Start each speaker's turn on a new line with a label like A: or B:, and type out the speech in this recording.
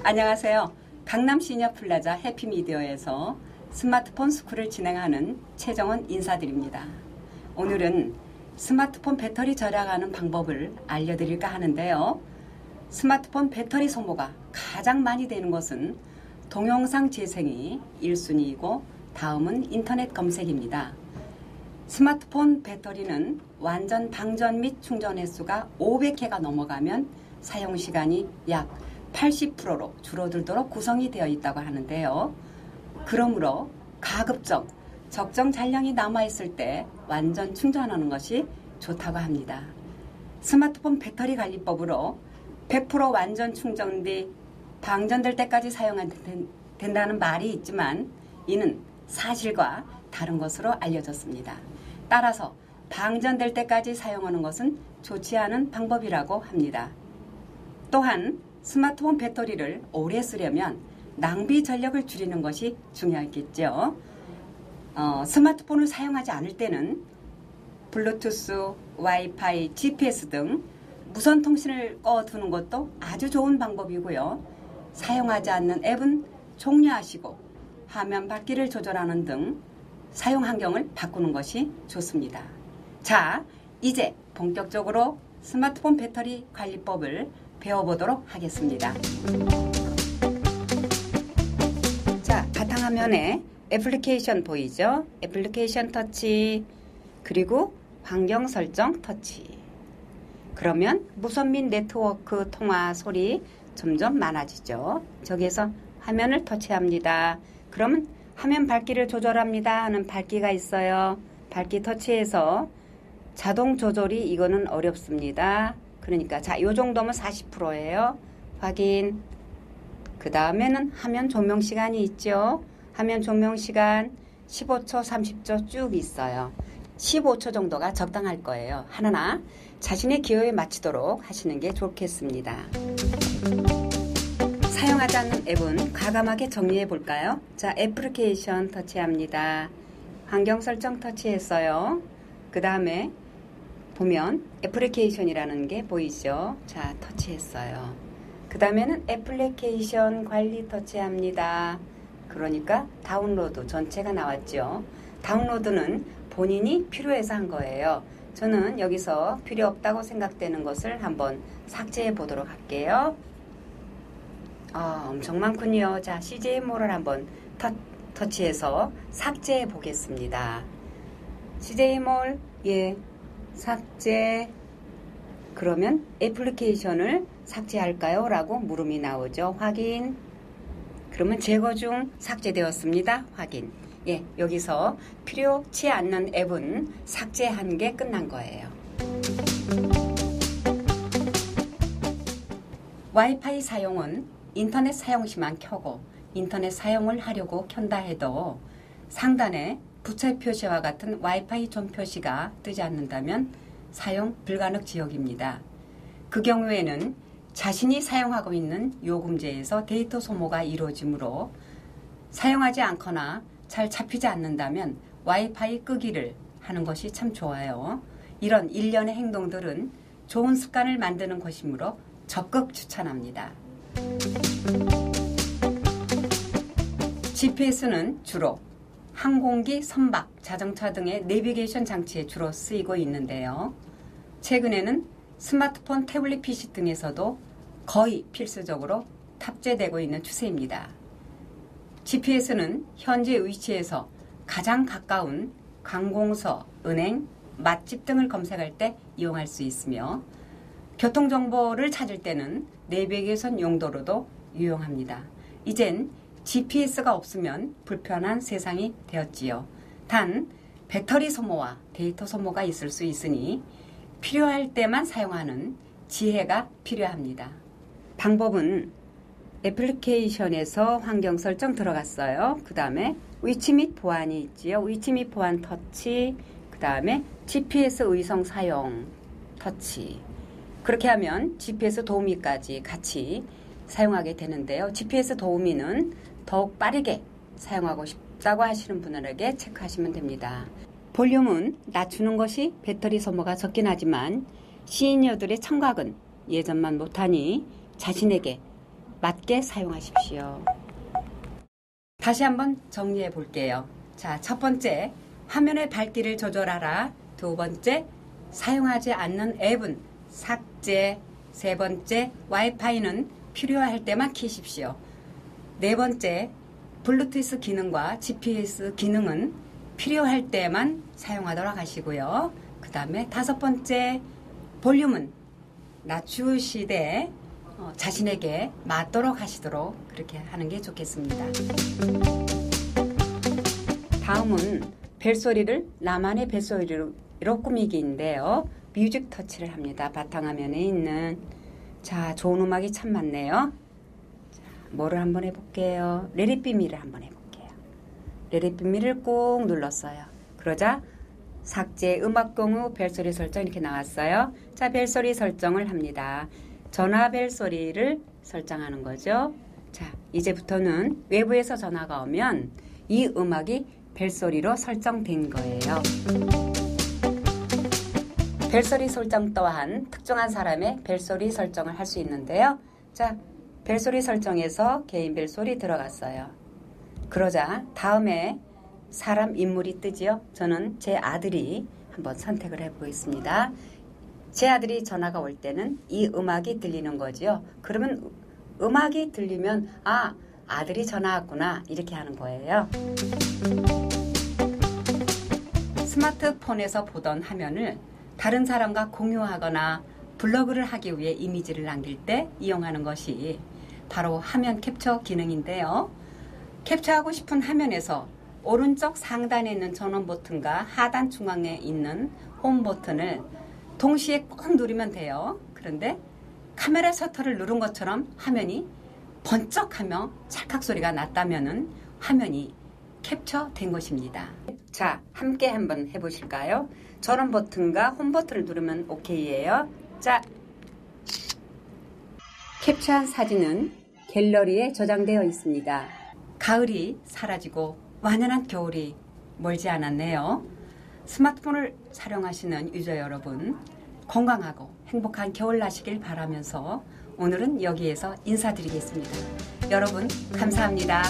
A: 안녕하세요. 강남 시니어플라자 해피미디어에서 스마트폰 스쿨을 진행하는 최정원 인사드립니다. 오늘은 스마트폰 배터리 절약하는 방법을 알려드릴까 하는데요. 스마트폰 배터리 소모가 가장 많이 되는 것은 동영상 재생이 1순위이고 다음은 인터넷 검색입니다. 스마트폰 배터리는 완전 방전 및 충전 횟수가 500회가 넘어가면 사용시간이 약 80%로 줄어들도록 구성이 되어 있다고 하는데요. 그러므로 가급적 적정 잔량이 남아있을 때 완전 충전하는 것이 좋다고 합니다. 스마트폰 배터리 관리법으로 100% 완전 충전 뒤 방전될 때까지 사용하면 된다는 말이 있지만 이는 사실과 다른 것으로 알려졌습니다. 따라서 방전될 때까지 사용하는 것은 좋지 않은 방법이라고 합니다. 또한 스마트폰 배터리를 오래 쓰려면 낭비 전력을 줄이는 것이 중요하겠죠. 스마트폰을 사용하지 않을 때는 블루투스, 와이파이, GPS 등 무선 통신을 꺼두는 것도 아주 좋은 방법이고요. 사용하지 않는 앱은 종료하시고 화면 밝기를 조절하는 등 사용 환경을 바꾸는 것이 좋습니다. 자, 이제 본격적으로 스마트폰 배터리 관리법을 배워보도록 하겠습니다. 자, 바탕화면에 애플리케이션 보이죠? 애플리케이션 터치, 그리고 환경 설정 터치. 그러면 무선 및 네트워크 통화 소리 점점 많아지죠. 저기에서 화면을 터치합니다. 그러면 화면 밝기를 조절합니다 하는 밝기가 있어요. 밝기 터치해서 자동 조절이 이거는 어렵습니다. 그러니까 자, 요 정도면 40%예요. 확인. 그 다음에는 화면 조명 시간이 있죠. 화면 조명 시간 15초, 30초 쭉 있어요. 15초 정도가 적당할 거예요. 하나 자신의 기호에 맞추도록 하시는 게 좋겠습니다. 사용하지 않는 앱은 과감하게 정리해 볼까요? 자, 애플리케이션 터치합니다. 환경 설정 터치했어요. 그 다음에 보면 애플리케이션이라는 게 보이죠? 자, 터치했어요. 그 다음에는 애플리케이션 관리 터치합니다. 그러니까 다운로드 전체가 나왔죠. 다운로드는 본인이 필요해서 한 거예요. 저는 여기서 필요 없다고 생각되는 것을 한번 삭제해 보도록 할게요. 엄청 많군요. 자, CJ몰을 한번 터치해서 삭제해 보겠습니다. CJ몰, 예, 삭제. 그러면 애플리케이션을 삭제할까요? 라고 물음이 나오죠. 확인. 그러면 제거 중 삭제되었습니다. 확인. 예, 여기서 필요치 않는 앱은 삭제한 게 끝난 거예요. 와이파이 사용은 인터넷 사용 시만 켜고 인터넷 사용을 하려고 켠다 해도 상단에 부채 표시와 같은 와이파이 존 표시가 뜨지 않는다면 사용 불가능 지역입니다. 그 경우에는 자신이 사용하고 있는 요금제에서 데이터 소모가 이루어지므로 사용하지 않거나 잘 잡히지 않는다면 와이파이 끄기를 하는 것이 참 좋아요. 이런 일련의 행동들은 좋은 습관을 만드는 것이므로 적극 추천합니다. GPS는 주로 항공기, 선박, 자동차 등의 내비게이션 장치에 주로 쓰이고 있는데요. 최근에는 스마트폰, 태블릿 PC 등에서도 거의 필수적으로 탑재되고 있는 추세입니다. GPS는 현재 위치에서 가장 가까운 관공서, 은행, 맛집 등을 검색할 때 이용할 수 있으며 교통정보를 찾을 때는 내비게이션 용도로도 유용합니다. 이젠 GPS가 없으면 불편한 세상이 되었지요. 단 배터리 소모와 데이터 소모가 있을 수 있으니 필요할 때만 사용하는 지혜가 필요합니다. 방법은 애플리케이션에서 환경 설정 들어갔어요. 그 다음에 위치 및 보안이 있지요. 위치 및 보안 터치, 그 다음에 GPS 의성 사용 터치. 그렇게 하면 GPS 도우미까지 같이 사용하게 되는데요. GPS 도우미는 더욱 빠르게 사용하고 싶다고 하시는 분들에게 체크하시면 됩니다. 볼륨은 낮추는 것이 배터리 소모가 적긴 하지만 시니어들의 청각은 예전만 못하니 자신에게 맞게 사용하십시오. 다시 한번 정리해 볼게요. 자, 첫 번째, 화면의 밝기를 조절하라. 두 번째, 사용하지 않는 앱은 삭제. 세 번째, 와이파이는 필요할 때만 켜십시오. 네 번째, 블루투스 기능과 GPS 기능은 필요할 때만 사용하도록 하시고요. 그 다음에 다섯 번째, 볼륨은 낮추시되 자신에게 맞도록 하시도록 그렇게 하는 게 좋겠습니다. 다음은 벨소리를 나만의 벨소리로 꾸미기인데요. 뮤직 터치를 합니다. 바탕화면에 있는. 자, 좋은 음악이 참 많네요. 자, 뭐를 한번 해볼게요. 레리비미를 한번 해볼게요. 레리비미를 꾹 눌렀어요. 그러자 삭제, 음악 공유, 벨소리 설정 이렇게 나왔어요. 자, 벨소리 설정을 합니다. 전화 벨소리를 설정하는 거죠. 자, 이제부터는 외부에서 전화가 오면 이 음악이 벨소리로 설정된 거예요. 벨소리 설정 또한 특정한 사람의 벨소리 설정을 할 수 있는데요. 자, 벨소리 설정에서 개인 벨소리 들어갔어요. 그러자 다음에 사람 인물이 뜨지요. 저는 제 아들이 한번 선택을 해보겠습니다. 제 아들이 전화가 올 때는 이 음악이 들리는 거지요. 그러면 음악이 들리면 아, 아들이 전화 왔구나 이렇게 하는 거예요. 스마트폰에서 보던 화면을 다른 사람과 공유하거나 블로그를 하기 위해 이미지를 남길 때 이용하는 것이 바로 화면 캡처 기능인데요. 캡처하고 싶은 화면에서 오른쪽 상단에 있는 전원 버튼과 하단 중앙에 있는 홈 버튼을 동시에 꼭 누르면 돼요. 그런데 카메라 셔터를 누른 것처럼 화면이 번쩍하며 찰칵 소리가 났다면은 화면이 캡처된 것입니다. 자, 함께 한번 해보실까요? 전원 버튼과 홈 버튼을 누르면 OK예요. 자, 캡처한 사진은 갤러리에 저장되어 있습니다. 가을이 사라지고 완연한 겨울이 멀지 않았네요. 스마트폰을 사용하시는 유저 여러분, 건강하고 행복한 겨울 나시길 바라면서 오늘은 여기에서 인사드리겠습니다. 여러분, 감사합니다.